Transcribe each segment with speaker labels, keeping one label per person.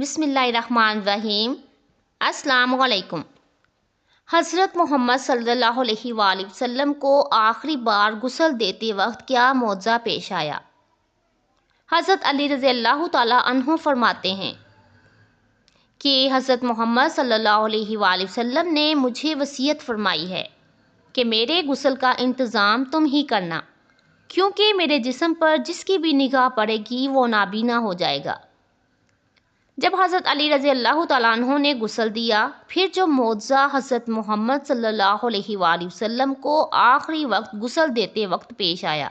Speaker 1: بسم اللہ الرحمن الرحیم۔ السلام علیکم۔ حضرت محمد صلی اللہ علیہ وآلہ وسلم کو آخری بار غسل دیتے وقت کیا معجزہ پیش آیا؟ حضرت علی رضی اللہ تعالیٰ عنہ فرماتے ہیں کہ حضرت محمد صلی اللہ علیہ وآلہ وسلم نے مجھے وصیت فرمائی ہے کہ میرے غسل کا انتظام تم ہی کرنا، کیونکہ میرے جسم پر جس کی بھی نگاہ پڑے گی وہ نابینا ہو جائے گا۔ جب حضرت علی رضی اللہ تعالیٰ عنہ نے غسل دیا، پھر جو معجزہ حضرت محمد صلی اللہ علیہ وآلہ وسلم کو آخری وقت غسل دیتے وقت پیش آیا۔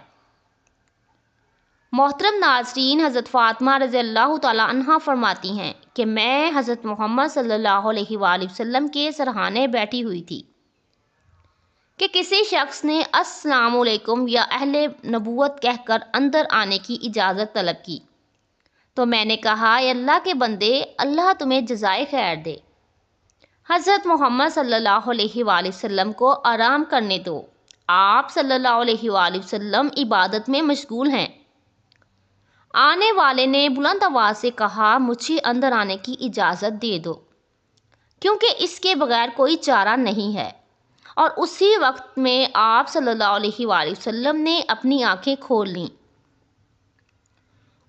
Speaker 1: محترم ناظرین، حضرت فاطمہ رضی اللہ تعالیٰ عنہ فرماتی ہیں کہ میں حضرت محمد صلی اللہ علیہ وآلہ وسلم کے سرہانے بیٹھی ہوئی تھی کہ کسی شخص نے السلام علیکم یا اہل نبوت کہہ کر اندر آنے کی اجازت طلب کی، تو میں نے کہا اے اللہ کے بندے، اللہ تمہیں جزائے خیر دے، حضرت محمد صلی اللہ علیہ وآلہ وسلم کو آرام کرنے دو، آپ صلی اللہ علیہ وآلہ وسلم عبادت میں مشغول ہیں۔ آنے والے نے بلند آواز سے کہا مجھے اندر آنے کی اجازت دے دو، کیونکہ اس کے بغیر کوئی چارہ نہیں ہے۔ اور اسی وقت میں آپ صلی اللہ علیہ وآلہ وسلم نے اپنی آنکھیں کھول لیں۔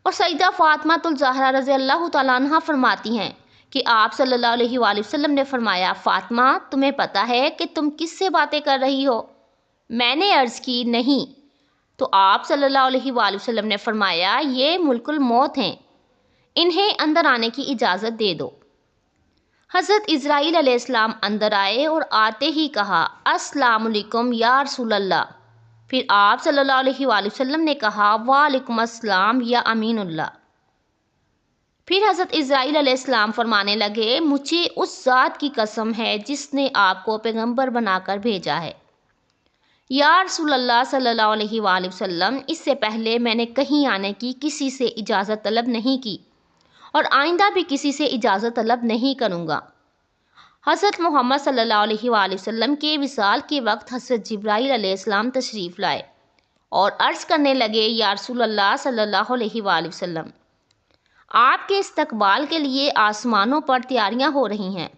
Speaker 1: اور سیدہ فاطمہ الزہرا رضی اللہ تعالیٰ عنہ فرماتی ہیں کہ آپ صلی اللہ علیہ وآلہ وسلم نے فرمایا، فاطمہ تمہیں پتہ ہے کہ تم کس سے باتیں کر رہی ہو؟ میں نے عرض کی نہیں، تو آپ صلی اللہ علیہ وآلہ وسلم نے فرمایا یہ ملک الموت ہیں، انہیں اندر آنے کی اجازت دے دو۔ حضرت اسرائیل علیہ السلام اندر آئے اور آتے ہی کہا السلام علیکم یا رسول اللہ۔ پھر آپ صلی اللہ علیہ وآلہ وسلم نے کہا وعلیکم السلام یا امین اللہ۔ پھر حضرت اسرائیل علیہ السلام فرمانے لگے مجھے اس ذات کی قسم ہے جس نے آپ کو پیغمبر بنا کر بھیجا ہے، یا رسول اللہ صلی اللہ علیہ وآلہ وسلم، اس سے پہلے میں نے کہیں آنے کی کسی سے اجازت طلب نہیں کی اور آئندہ بھی کسی سے اجازت طلب نہیں کروں گا۔ حضرت محمد صلی اللہ علیہ وآلہ وسلم کے وصال کے وقت حضرت جبرائیل علیہ السلام تشریف لائے اور عرض کرنے لگے یا رسول اللہ صلی اللہ علیہ وآلہ وسلم، آپ کے استقبال کے لیے آسمانوں پر تیاریاں ہو رہی ہیں۔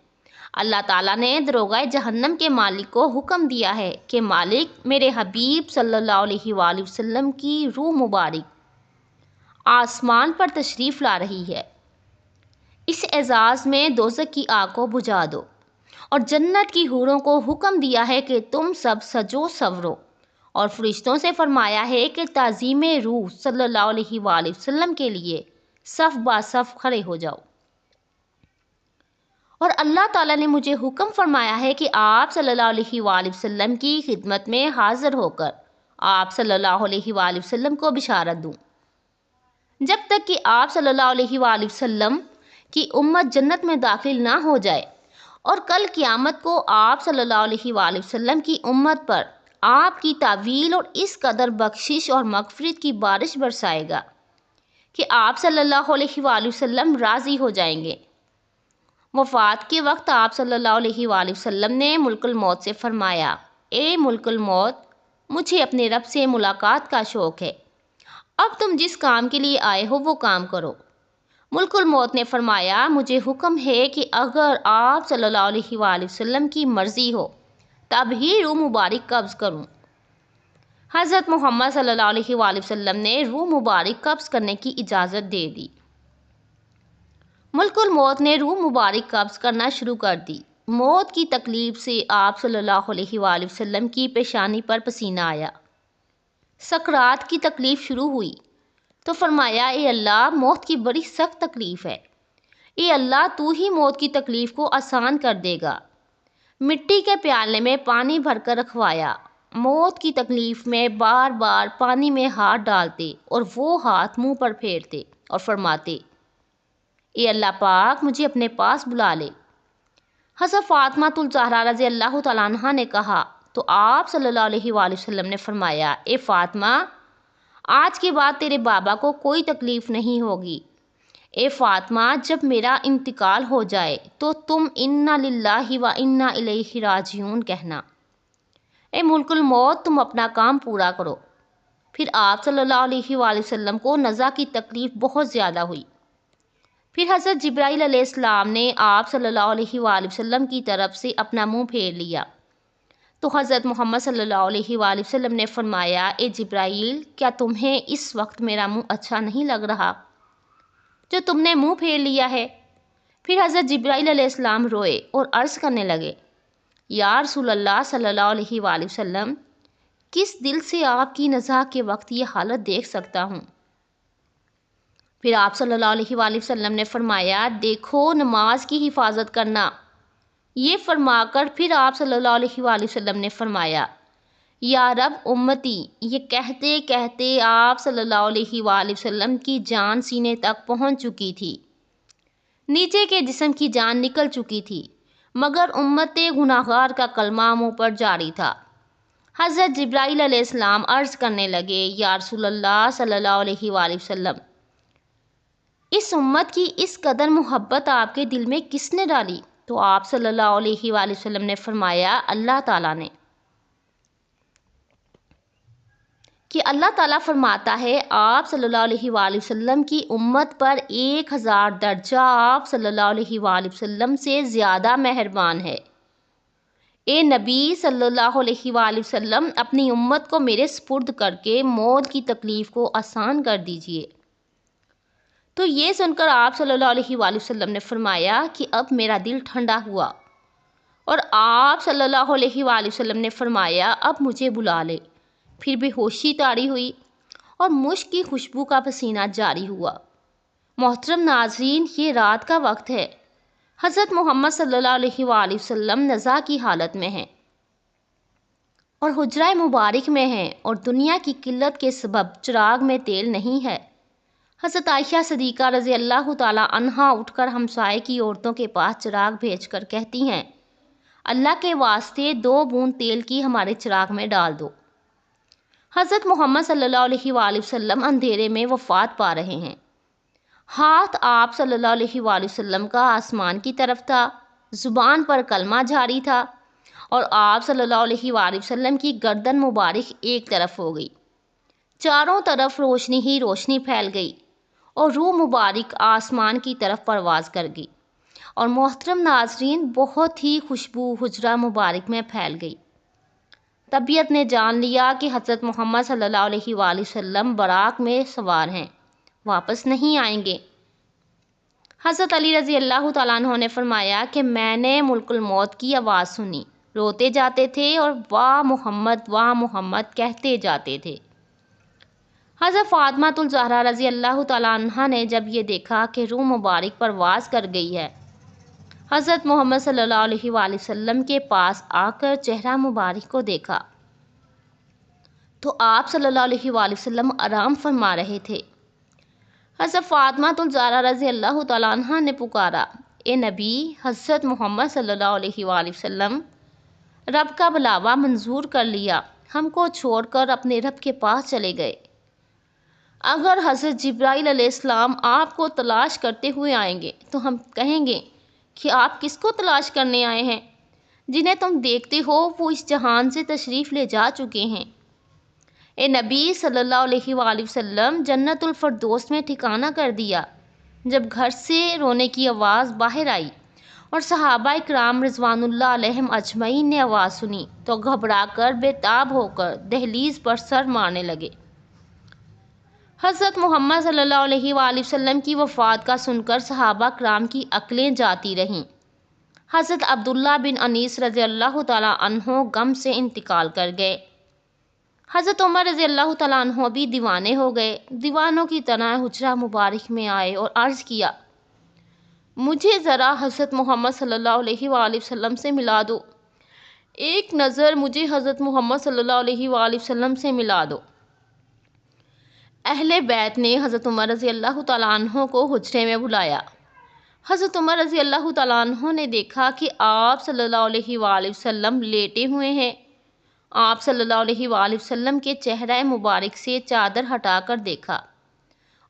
Speaker 1: اللہ تعالیٰ نے دروغہ جہنم کے مالک کو حکم دیا ہے کہ مالک میرے حبیب صلی اللہ علیہ وآلہ وسلم کی روح مبارک آسمان پر تشریف لا رہی ہے، اس اعزاز میں دوزخ کی آگ کو بجھا دو، اور جنت کی حوروں کو حکم دیا ہے کہ تم سب سجو سورو، اور فرشتوں سے فرمایا ہے کہ تعظیم روح صلی اللہ علیہ وآلہ وسلم کے لیے صف با صف کھڑے ہو جاؤ۔ اور اللہ تعالیٰ نے مجھے حکم فرمایا ہے کہ آپ صلی اللہ علیہ وآلہ وسلم کی خدمت میں حاضر ہو کر آپ صلی اللہ علیہ وآلہ وسلم کو بشارت دوں، جب تک کہ آپ صلی اللہ علیہ وآلہ وسلم کی امت جنت میں داخل نہ ہو جائے، اور کل قیامت کو آپ صلی اللہ علیہ وآلہ وسلم کی امت پر آپ کی تعویل اور اس قدر بخشش اور مغفرت کی بارش برسائے گا کہ آپ صلی اللہ علیہ وآلہ وسلم راضی ہو جائیں گے۔ وفات کے وقت آپ صلی اللہ علیہ وآلہ وسلم نے ملک الموت سے فرمایا اے ملک الموت، مجھے اپنے رب سے ملاقات کا شوق ہے، اب تم جس کام کے لیے آئے ہو وہ کام کرو۔ ملک الموت نے فرمایا مجھے حکم ہے کہ اگر آپ صلی اللہ علیہ وآلہ وسلم کی مرضی ہو تب ہی روح مبارک قبض کروں۔ حضرت محمد صلی اللہ علیہ وآلہ وسلم نے روح مبارک قبض کرنے کی اجازت دے دی۔ ملک الموت نے روح مبارک قبض کرنا شروع کر دی۔ موت کی تکلیف سے آپ صلی اللہ علیہ وآلہ وسلم کی پیشانی پر پسینہ آیا۔ سکرات کی تکلیف شروع ہوئی تو فرمایا اے اللہ، موت کی بڑی سخت تکلیف ہے، اے اللہ تو ہی موت کی تکلیف کو آسان کر دے گا۔ مٹی کے پیالے میں پانی بھر کر رکھوایا، موت کی تکلیف میں بار بار پانی میں ہاتھ ڈالتے اور وہ ہاتھ منہ پر پھیرتے اور فرماتے اے اللہ پاک مجھے اپنے پاس بلا لے۔ حضرت فاطمہ الزہرا رضی اللہ تعالیٰ عنہ نے کہا تو آپ صلی اللہ علیہ وآلہ وسلم نے فرمایا اے فاطمہ، آج کے بعد تیرے بابا کو کوئی تکلیف نہیں ہوگی۔ اے فاطمہ، جب میرا انتقال ہو جائے تو تم انا للہ و انا الیہ راجعون کہنا۔ اے ملک الموت، تم اپنا کام پورا کرو۔ پھر آپ صلی اللہ علیہ وآلہ وسلم کو نزع کی تکلیف بہت زیادہ ہوئی پھر حضرت جبرائیل علیہ السلام نے آپ صلی اللہ علیہ وآلہ وسلم کی طرف سے اپنا منہ پھیر لیا تو حضرت محمد صلی اللہ علیہ وآلہ وسلم نے فرمایا، اے جبرائیل، کیا تمہیں اس وقت میرا منہ اچھا نہیں لگ رہا جو تم نے منہ پھیر لیا ہے؟ پھر حضرت جبرائیل علیہ السلام روئے اور عرض کرنے لگے، یا رسول اللہ صلی اللہ علیہ وآلہ وسلم، کس دل سے آپ کی نزاع کے وقت یہ حالت دیکھ سکتا ہوں؟ پھر آپ صلی اللہ علیہ وآلہ وسلم نے فرمایا، دیکھو نماز کی حفاظت کرنا۔ یہ فرما کر پھر آپ صلی اللہ علیہ وآلہ وسلم نے فرمایا، یا رب امتی۔ یہ کہتے کہتے آپ صلی اللہ علیہ وآلہ وسلم کی جان سینے تک پہنچ چکی تھی، نیچے کے جسم کی جان نکل چکی تھی، مگر امت گناہگار کا کلمہ منہ پر جاری تھا۔ حضرت جبرائیل علیہ السلام عرض کرنے لگے، یا رسول اللہ صلی اللہ علیہ وآلہ وسلم، اس امت کی اس قدر محبت آپ کے دل میں کس نے ڈالی؟ تو آپ صلی اللہ علیہ وآلہ وسلم نے فرمایا، اللہ تعالیٰ نے، کہ اللہ تعالیٰ فرماتا ہے آپ صلی اللہ علیہ وآلہ وسلم کی امت پر 1000 درجہ آپ صلی اللہ علیہ وآلہ وسلم سے زیادہ مہربان ہے۔ اے نبی صلی اللہ علیہ وآلہ وسلم، اپنی امت کو میرے سپرد کر کے موت کی تکلیف کو آسان کر دیجئے۔ تو یہ سن کر آپ صلی اللہ علیہ وآلہ وسلم نے فرمایا کہ اب میرا دل ٹھنڈا ہوا، اور آپ صلی اللہ علیہ وآلہ وسلم نے فرمایا، اب مجھے بلا لے۔ پھر بے ہوشی طاری ہوئی اور مشک کی خوشبو کا پسینہ جاری ہوا۔ محترم ناظرین، یہ رات کا وقت ہے، حضرت محمد صلی اللہ علیہ وآلہ وسلم نزاع کی حالت میں ہیں اور حجرہ مبارک میں ہیں، اور دنیا کی قلت کے سبب چراغ میں تیل نہیں ہے۔ حضرت عائشہ صدیقہ رضی اللہ تعالی عنہا اٹھ کر ہمسائے کی عورتوں کے پاس چراغ بھیج کر کہتی ہیں، اللہ کے واسطے 2 بوند تیل کی ہمارے چراغ میں ڈال دو۔ حضرت محمد صلی اللہ علیہ وآلہ وسلم اندھیرے میں وفات پا رہے ہیں۔ ہاتھ آپ صلی اللہ علیہ وآلہ وسلم کا آسمان کی طرف تھا، زبان پر کلمہ جاری تھا، اور آپ صلی اللہ علیہ وآلہ وسلم کی گردن مبارک ایک طرف ہو گئی، چاروں طرف روشنی ہی روشنی پھیل گئی، اور روح مبارک آسمان کی طرف پرواز کر گئی، اور محترم ناظرین، بہت ہی خوشبو حجرہ مبارک میں پھیل گئی۔ طبیعت نے جان لیا کہ حضرت محمد صلی اللہ علیہ وآلہ وسلم براق میں سوار ہیں، واپس نہیں آئیں گے۔ حضرت علی رضی اللہ تعالیٰ عنہ نے فرمایا کہ میں نے ملک الموت کی آواز سنی، روتے جاتے تھے اور واہ محمد کہتے جاتے تھے۔ حضرت فاطمہ الزہرا رضی اللہ تعالیٰ عنہ نے جب یہ دیکھا کہ روح مبارک پرواز کر گئی ہے، حضرت محمد صلی اللہ علیہ وآلہ وسلم کے پاس آ کر چہرہ مبارک کو دیکھا تو آپ صلی اللہ علیہ وآلہ وسلم آرام فرما رہے تھے۔ حضرت فاطمہ الزہرا رضی اللہ تعالیٰ عنہ نے پکارا، اے نبی حضرت محمد صلی اللہ علیہ وآلہ وسلم، رب کا بلاوا منظور کر لیا، ہم کو چھوڑ کر اپنے رب کے پاس چلے گئے۔ اگر حضرت جبرائیل علیہ السلام آپ کو تلاش کرتے ہوئے آئیں گے تو ہم کہیں گے کہ آپ کس کو تلاش کرنے آئے ہیں؟ جنہیں تم دیکھتے ہو وہ اس جہان سے تشریف لے جا چکے ہیں۔ اے نبی صلی اللہ علیہ وآلہ وسلم، جنت الفردوس میں ٹھکانہ کر دیا۔ جب گھر سے رونے کی آواز باہر آئی اور صحابہ کرام رضوان اللہ علیہم اجمعین نے آواز سنی تو گھبرا کر بے تاب ہو کر دہلیز پر سر مارنے لگے۔ حضرت محمد صلی اللہ علیہ وآلہ وسلم کی وفات کا سن کر صحابہ کرام کی عقلیں جاتی رہیں۔ حضرت عبداللہ بن انیس رضی اللہ تعالیٰ عنہ غم سے انتقال کر گئے۔ حضرت عمر رضی اللہ تعالیٰ عنہ بھی دیوانے ہو گئے، دیوانوں کی طرح حجرہ مبارک میں آئے اور عرض کیا، مجھے ذرا حضرت محمد صلی اللہ علیہ وآلہ وسلم سے ملا دو، ایک نظر مجھے حضرت محمد صلی اللہ علیہ وآلہ وسلم سے ملا دو۔ اہل بیت نے حضرت عمر رضی اللہ تعالیٰ عنہ کو حجرے میں بلایا۔ حضرت عمر رضی اللہ تعالیٰ عنہ نے دیکھا کہ آپ صلی اللہ علیہ وآلہ وسلم لیٹے ہوئے ہیں۔ آپ صلی اللہ علیہ وآلہ وسلم کے چہرہ مبارک سے چادر ہٹا کر دیکھا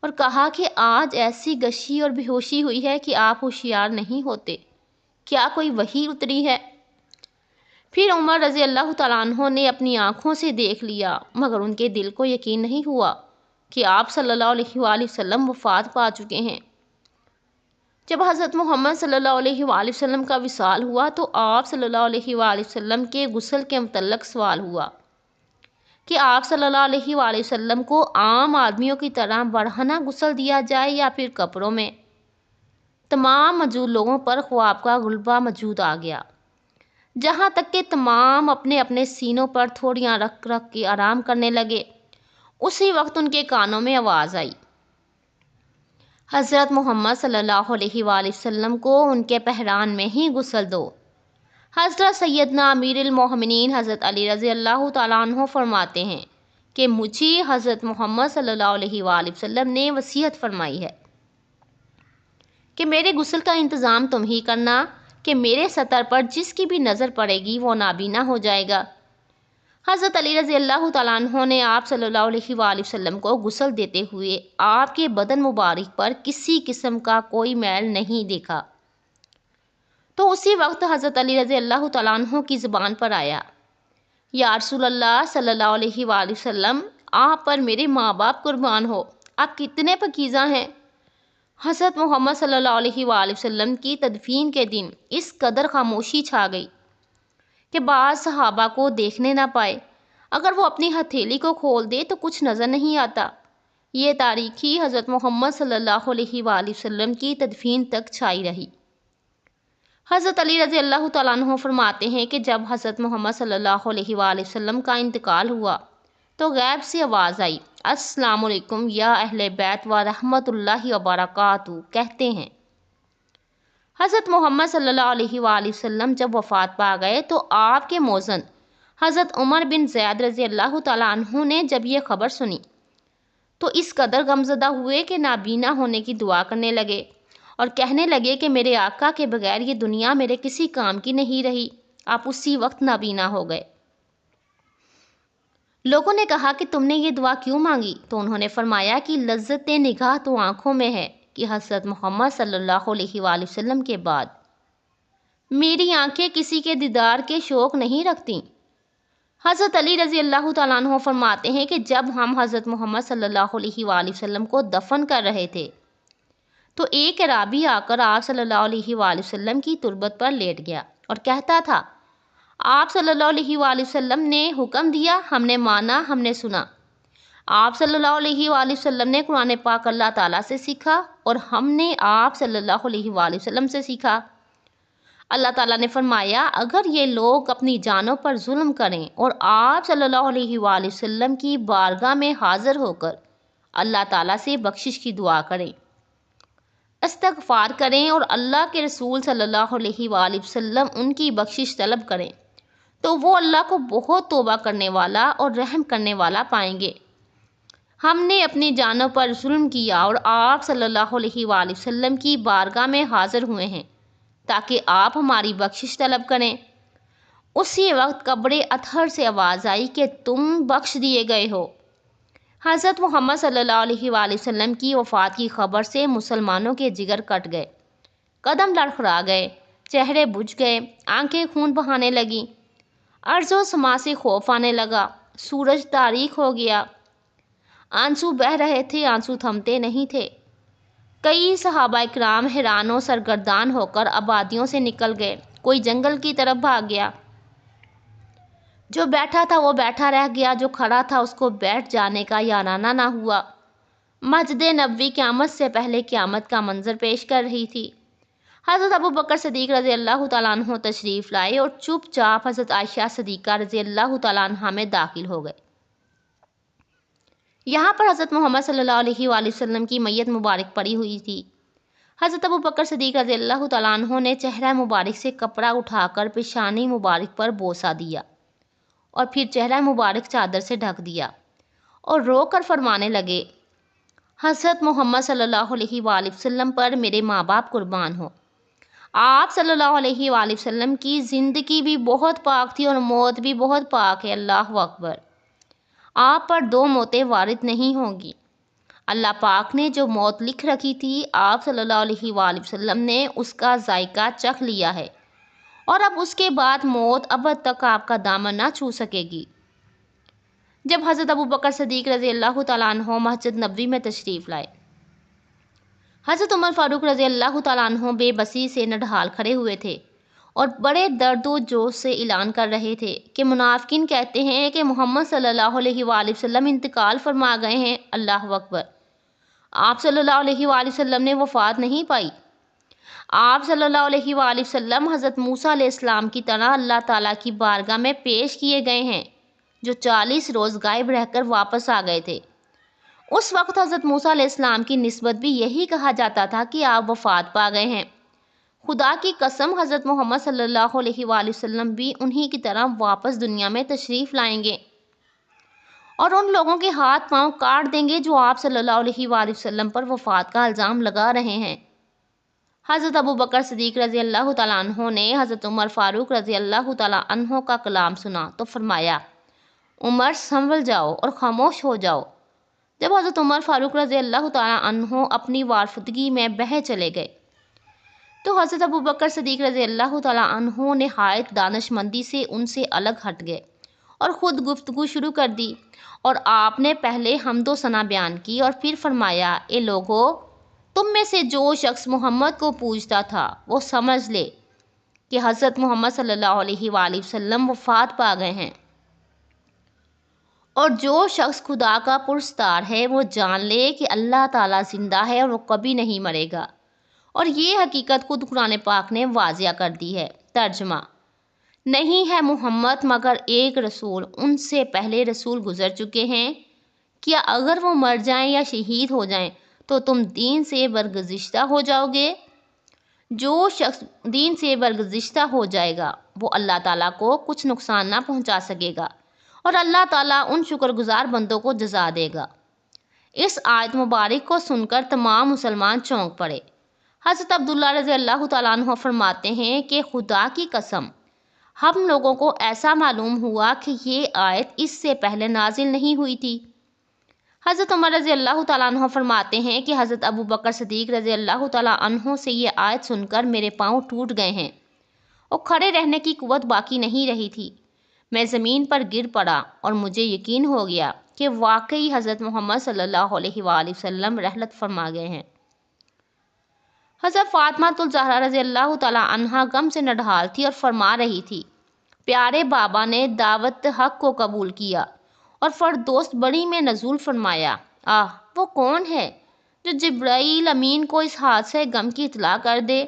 Speaker 1: اور کہا کہ آج ایسی غشی اور بے ہوشی ہوئی ہے کہ آپ ہوشیار نہیں ہوتے، کیا کوئی وحی اتری ہے؟ پھر عمر رضی اللہ تعالیٰ عنہ نے اپنی آنکھوں سے دیکھ لیا، مگر ان کے دل کو یقین نہیں ہوا کہ آپ صلی اللہ علیہ وآلہ وسلم وفات پا چکے ہیں۔ جب حضرت محمد صلی اللہ علیہ وآلہ وسلم کا وصال ہوا تو آپ صلی اللہ علیہ وآلہ وسلم کے غسل کے متعلق سوال ہوا کہ آپ صلی اللہ علیہ وآلہ وسلم کو عام آدمیوں کی طرح برہنہ غسل دیا جائے یا پھر کپڑوں میں۔ تمام موجود لوگوں پر خواب کا غلبہ موجود آ گیا، جہاں تک کہ تمام اپنے اپنے سینوں پر تھوڑیاں رکھ رکھ کے آرام کرنے لگے۔ اسی وقت ان کے کانوں میں آواز آئی، حضرت محمد صلی اللہ علیہ وآلہ وسلم کو ان کے پہران میں ہی غسل دو۔ حضرت سیدنا امیر المومنین حضرت علی رضی اللہ تعالیٰ عنہ فرماتے ہیں کہ مجھے حضرت محمد صلی اللہ علیہ وآلہ وسلم نے وصیت فرمائی ہے کہ میرے غسل کا انتظام تم ہی کرنا، کہ میرے سطر پر جس کی بھی نظر پڑے گی وہ نابینا ہو جائے گا۔ حضرت علی رضی اللہ تعالیٰ عنہ نے آپ صلی اللہ علیہ وآلہ وسلم کو غسل دیتے ہوئے آپ کے بدن مبارک پر کسی قسم کا کوئی میل نہیں دیکھا۔ تو اسی وقت حضرت علی رضی اللہ تعالیٰ عنہ کی زبان پر آیا، یا رسول اللہ صلی اللہ علیہ وآلہ وسلم، آپ پر میرے ماں باپ قربان ہو، آپ کتنے پاکیزہ ہیں۔ حضرت محمد صلی اللہ علیہ وآلہ وسلم کی تدفین کے دن اس قدر خاموشی چھا گئی کہ بعض صحابہ کو دیکھنے نہ پائے، اگر وہ اپنی ہتھیلی کو کھول دے تو کچھ نظر نہیں آتا۔ یہ تاریکی حضرت محمد صلی اللہ علیہ وآلہ وسلم کی تدفین تک چھائی رہی۔ حضرت علی رضی اللہ تعالیٰ عنہ فرماتے ہیں کہ جب حضرت محمد صلی اللہ علیہ وآلہ وسلم کا انتقال ہوا تو غیب سے آواز آئی، السلام علیکم یا اہل بیت و رحمت اللہ وبرکاتہ کہتے ہیں۔ حضرت محمد صلی اللہ علیہ وآلہ وسلم جب وفات پا گئے تو آپ کے موزن حضرت عمر بن زید رضی اللہ تعالیٰ عنہ نے جب یہ خبر سنی تو اس قدر غمزدہ ہوئے کہ نابینا ہونے کی دعا کرنے لگے اور کہنے لگے کہ میرے آقا کے بغیر یہ دنیا میرے کسی کام کی نہیں رہی۔ آپ اسی وقت نابینا ہو گئے۔ لوگوں نے کہا کہ تم نے یہ دعا کیوں مانگی؟ تو انہوں نے فرمایا کہ لذت نگاہ تو آنکھوں میں ہے کہ حضرت محمد صلی اللہ علیہ وآلہ وسلم کے بعد میری آنکھیں کسی کے دیدار کے شوق نہیں رکھتیں۔ حضرت علی رضی اللہ تعالیٰ عنہ فرماتے ہیں کہ جب ہم حضرت محمد صلی اللہ علیہ وآلہ وسلم کو دفن کر رہے تھے تو ایک اعرابی آ کر آپ صلی اللہ علیہ وآلہ وسلم کی تربت پر لیٹ گیا اور کہتا تھا، آپ صلی اللہ علیہ وآلہ وسلم نے حکم دیا، ہم نے مانا، ہم نے سنا۔ آپ صلی اللہ علیہ وآلہ وسلم نے قرآن پاک اللہ تعالیٰ سے سیکھا اور ہم نے آپ صلی اللہ علیہ وآلہ وسلم سے سیکھا۔ اللہ تعالیٰ نے فرمایا، اگر یہ لوگ اپنی جانوں پر ظلم کریں اور آپ صلی اللہ علیہ وآلہ وسلم کی بارگاہ میں حاضر ہو کر اللہ تعالیٰ سے بخشش کی دعا کریں، استغفار کریں اور اللہ کے رسول صلی اللہ علیہ وآلہ وسلم ان کی بخشش طلب کریں تو وہ اللہ کو بہت توبہ کرنے والا اور رحم کرنے والا پائیں گے۔ ہم نے اپنی جانوں پر ظلم کیا اور آپ صلی اللہ علیہ وآلہ وسلم کی بارگاہ میں حاضر ہوئے ہیں تاکہ آپ ہماری بخشش طلب کریں۔ اسی وقت قبر اطہر سے آواز آئی کہ تم بخش دیے گئے ہو۔ حضرت محمد صلی اللہ علیہ وآلہ وسلم کی وفات کی خبر سے مسلمانوں کے جگر کٹ گئے، قدم لڑکھڑا گئے، چہرے بجھ گئے، آنکھیں خون بہانے لگیں، ارض و سما سے خوف آنے لگا، سورج تاریک ہو گیا، آنسو بہہ رہے تھے، آنسو تھمتے نہیں تھے۔ کئی صحابہ اکرام حیران و سرگردان ہو کر آبادیوں سے نکل گئے، کوئی جنگل کی طرف بھاگ گیا، جو بیٹھا تھا وہ بیٹھا رہ گیا، جو کھڑا تھا اس کو بیٹھ جانے کا یارانہ نہ ہوا۔ مسجد نبوی قیامت سے پہلے قیامت کا منظر پیش کر رہی تھی۔ حضرت ابوبکر صدیق رضی اللہ تعالیٰ عنہ تشریف لائے اور چپ چاپ حضرت عائشہ صدیقہ رضی اللہ تعالیٰ عنہ میں داخل ہو گئے۔ یہاں پر حضرت محمد صلی اللہ علیہ وآلہ وسلم کی میت مبارک پڑی ہوئی تھی۔ حضرت ابوبکر صدیق رضی اللہ تعالیٰ عنہ نے چہرہ مبارک سے کپڑا اٹھا کر پیشانی مبارک پر بوسہ دیا اور پھر چہرہ مبارک چادر سے ڈھک دیا اور رو کر فرمانے لگے، حضرت محمد صلی اللہ علیہ وآلہ وسلم پر میرے ماں باپ قربان ہو۔ آپ صلی اللہ علیہ وآلہ وسلم کی زندگی بھی بہت پاک تھی اور موت بھی بہت پاک ہے، اللہ اکبر۔ آپ پر دو موتیں وارد نہیں ہوں گی۔ اللہ پاک نے جو موت لکھ رکھی تھی، آپ صلی اللہ علیہ وآلہ وسلم نے اس کا ذائقہ چکھ لیا ہے اور اب اس کے بعد موت ابد تک آپ کا دامن نہ چھو سکے گی۔ جب حضرت ابوبکر صدیق رضی اللہ تعالیٰ عنہ مسجد نبوی میں تشریف لائے حضرت عمر فاروق رضی اللہ تعالیٰ عنہ بے بسی سے نڈھال کھڑے ہوئے تھے اور بڑے درد و جوش سے اعلان کر رہے تھے کہ منافقین کہتے ہیں کہ محمد صلی اللہ علیہ وآلہ وسلم انتقال فرما گئے ہیں۔ اللہ اکبر! آپ صلی اللہ علیہ وآلہ وسلم نے وفات نہیں پائی۔ آپ صلی اللہ علیہ وآلہ وسلم حضرت موسیٰ علیہ السلام کی طرح اللہ تعالیٰ کی بارگاہ میں پیش کیے گئے ہیں، جو 40 روز غائب رہ کر واپس آ گئے تھے۔ اس وقت حضرت موسیٰ علیہ السلام کی نسبت بھی یہی کہا جاتا تھا کہ آپ وفات پا گئے ہیں۔ خدا کی قسم حضرت محمد صلی اللہ علیہ وآلہ وسلم بھی انہی کی طرح واپس دنیا میں تشریف لائیں گے اور ان لوگوں کے ہاتھ پاؤں کاٹ دیں گے جو آپ صلی اللہ علیہ وآلہ وسلم پر وفات کا الزام لگا رہے ہیں۔ حضرت ابو بکر صدیق رضی اللہ تعالیٰ عنہ نے حضرت عمر فاروق رضی اللہ تعالیٰ عنہ کا کلام سنا تو فرمایا، عمر سنبھل جاؤ اور خاموش ہو جاؤ۔ جب حضرت عمر فاروق رضی اللہ تعالیٰ عنہ اپنی وارفتگی میں بہہ چلے گئے تو حضرت ابو بکر صدیق رضی اللہ تعالیٰ عنہ نہایت دانش مندی سے ان سے الگ ہٹ گئے اور خود گفتگو شروع کر دی، اور آپ نے پہلے حمد و ثنا بیان کی اور پھر فرمایا، اے لوگو، تم میں سے جو شخص محمد کو پوجتا تھا وہ سمجھ لے کہ حضرت محمد صلی اللہ علیہ وآلہ وسلم وفات پا گئے ہیں، اور جو شخص خدا کا پرستار ہے وہ جان لے کہ اللہ تعالیٰ زندہ ہے اور وہ کبھی نہیں مرے گا، اور یہ حقیقت خود قرآن پاک نے واضح کر دی ہے۔ ترجمہ: نہیں ہے محمد مگر ایک رسول، ان سے پہلے رسول گزر چکے ہیں، کیا اگر وہ مر جائیں یا شہید ہو جائیں تو تم دین سے برگزشتہ ہو جاؤ گے؟ جو شخص دین سے برگزشتہ ہو جائے گا وہ اللہ تعالیٰ کو کچھ نقصان نہ پہنچا سکے گا، اور اللہ تعالیٰ ان شکر گزار بندوں کو جزا دے گا۔ اس آیت مبارک کو سن کر تمام مسلمان چونک پڑے۔ حضرت عبداللہ رضی اللہ تعالیٰ عنہ فرماتے ہیں کہ خدا کی قسم ہم لوگوں کو ایسا معلوم ہوا کہ یہ آیت اس سے پہلے نازل نہیں ہوئی تھی۔ حضرت عمر رضی اللہ تعالیٰ عنہ فرماتے ہیں کہ حضرت ابو بکر صدیق رضی اللہ تعالیٰ عنہ سے یہ آیت سن کر میرے پاؤں ٹوٹ گئے ہیں اور کھڑے رہنے کی قوت باقی نہیں رہی تھی۔ میں زمین پر گر پڑا اور مجھے یقین ہو گیا کہ واقعی حضرت محمد صلی اللہ علیہ وآلہ وسلم رحلت فرما گئے ہیں۔ حضرت فاطمہ الزہرا رضی اللہ تعالیٰ عنہا غم سے نڈھال تھی اور فرما رہی تھی، پیارے بابا نے دعوت حق کو قبول کیا اور فردوس بڑی میں نزول فرمایا۔ وہ کون ہے جو جبرائیل امین کو اس حادثہ غم کی اطلاع کر دے؟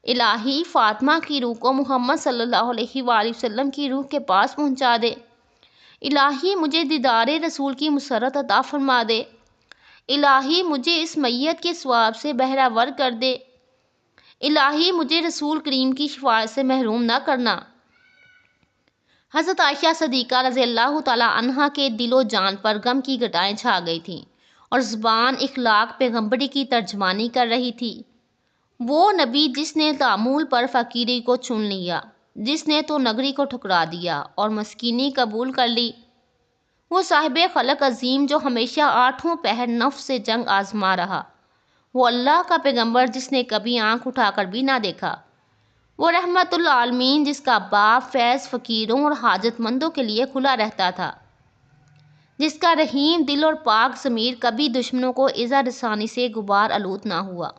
Speaker 1: الہی فاطمہ کی روح کو محمد صلی اللہ علیہ وآلہ وسلم کی روح کے پاس پہنچا دے۔ الہی مجھے دیدار رسول کی مسرت عطا فرما دے۔ الہی مجھے اس میت کے ثواب سے بہرہ ور کر دے۔ الہی مجھے رسول کریم کی شفاعت سے محروم نہ کرنا۔ حضرت عائشہ صدیقہ رضی اللہ تعالیٰ عنہا کے دل و جان پر غم کی گھٹائیں چھا گئی تھیں اور زبان اخلاق پیغمبری کی ترجمانی کر رہی تھی۔ وہ نبی جس نے تعامل پر فقیری کو چن لیا، جس نے تو نگری کو ٹھکرا دیا اور مسکینی قبول کر لی، وہ صاحب خلق عظیم جو ہمیشہ آٹھوں پہر نفس سے جنگ آزما رہا، وہ اللہ کا پیغمبر جس نے کبھی آنکھ اٹھا کر بھی نہ دیکھا، وہ رحمت العالمین جس کا باب فیض فقیروں اور حاجت مندوں کے لیے کھلا رہتا تھا، جس کا رحیم دل اور پاک ضمیر کبھی دشمنوں کو ایذا رسانی سے غبار آلود نہ ہوا،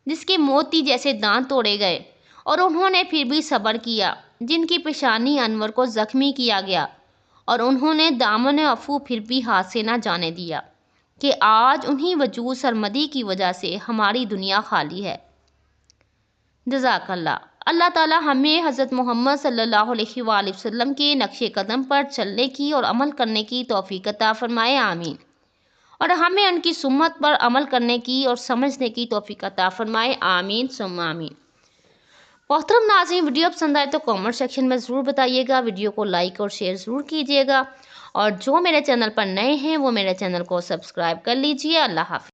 Speaker 1: جس کے موتی جیسے دانت توڑے گئے اور انہوں نے پھر بھی صبر کیا، جن کی پیشانی انور کو زخمی کیا گیا اور انہوں نے دامن عفو پھر بھی ہاتھ سے نہ جانے دیا، کہ آج انہی وجود سرمدی کی وجہ سے ہماری دنیا خالی ہے۔ جزاک اللہ۔ اللہ تعالی ہمیں حضرت محمد صلی اللہ علیہ وآلہ وسلم کے نقش قدم پر چلنے کی اور عمل کرنے کی توفیق عطا فرمائے، آمین، اور ہمیں ان کی سنت پر عمل کرنے کی اور سمجھنے کی توفیق عطا فرمائے، آمین ثم آمین۔ محترم ناظرین، ویڈیو پسند آئے تو کامنٹ سیکشن میں ضرور بتائیے گا، ویڈیو کو لائک اور شیئر ضرور کیجیے گا، اور جو میرے چینل پر نئے ہیں وہ میرے چینل کو سبسکرائب کر لیجیے۔ اللہ حافظ۔